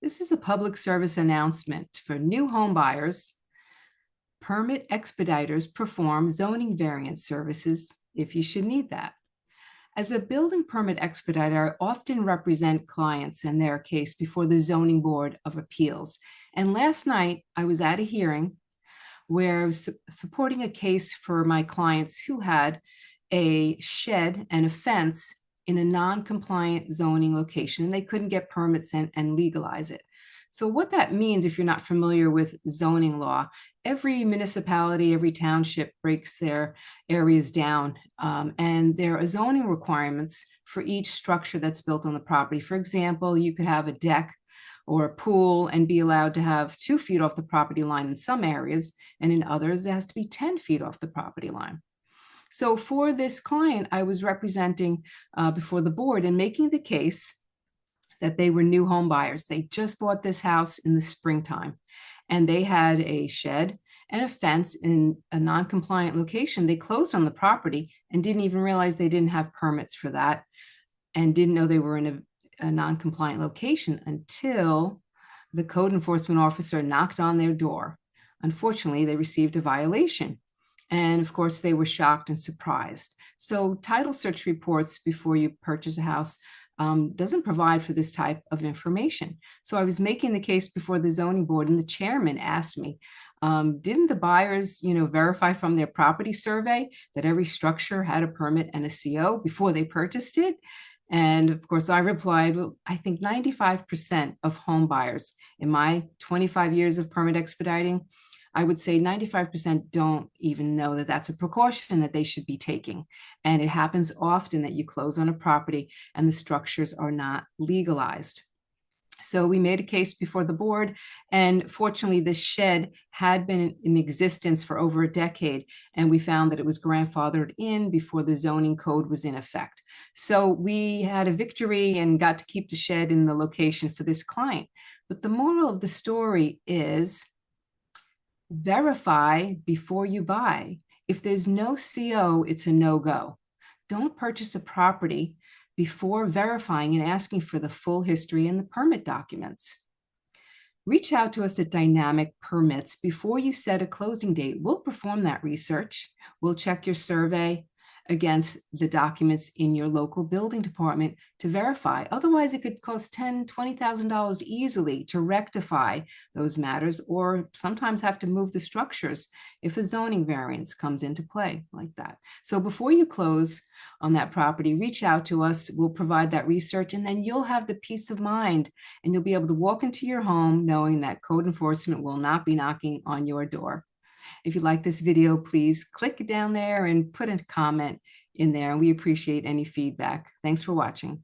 This is a public service announcement for new home buyers. Permit expeditors perform zoning variance services if you should need that. As a building permit expediter, I often represent clients in their case before the Zoning Board of Appeals. And last night, I was at a hearing where I was supporting a case for my clients who had a shed and a fence in a non-compliant zoning location, and they couldn't get permits and legalize it. So what that means, if you're not familiar with zoning law, every municipality, every township breaks their areas down, and there are zoning requirements for each structure that's built on the property. For example, you could have a deck or a pool and be allowed to have 2 feet off the property line in some areas, and in others, it has to be 10 feet off the property line. So for this client, I was representing before the board and making the case that they were new home buyers. They just bought this house in the springtime, and they had a shed and a fence in a non-compliant location. They closed on the property and didn't even realize they didn't have permits for that, and didn't know they were in a non-compliant location until the code enforcement officer knocked on their door. Unfortunately, they received a violation. And of course, they were shocked and surprised. So title search reports before you purchase a house doesn't provide for this type of information. So I was making the case before the zoning board, and the chairman asked me, didn't the buyers, verify from their property survey that every structure had a permit and a CO before they purchased it? And of course, I replied, well, I think 95% of home buyers in my 25 years of permit expediting, I would say 95% don't even know that that's a precaution that they should be taking. And it happens often that you close on a property and the structures are not legalized. So we made a case before the board, and fortunately this shed had been in existence for over a decade, and we found that it was grandfathered in before the zoning code was in effect. So we had a victory and got to keep the shed in the location for this client. But the moral of the story is verify before you buy. If there's no CO, it's a no-go. Don't purchase a property before verifying and asking for the full history and the permit documents. Reach out to us at Dynamic Permits before you set a closing date. We'll perform that research. We'll check your survey against the documents in your local building department to verify. Otherwise, it could cost $10,000, $20,000 easily to rectify those matters, or sometimes have to move the structures if a zoning variance comes into play like that. So before you close on that property, reach out to us. We'll provide that research, and then you'll have the peace of mind, and you'll be able to walk into your home knowing that code enforcement will not be knocking on your door. If you like this video, please click down there and put a comment in there, and we appreciate any feedback. Thanks for watching.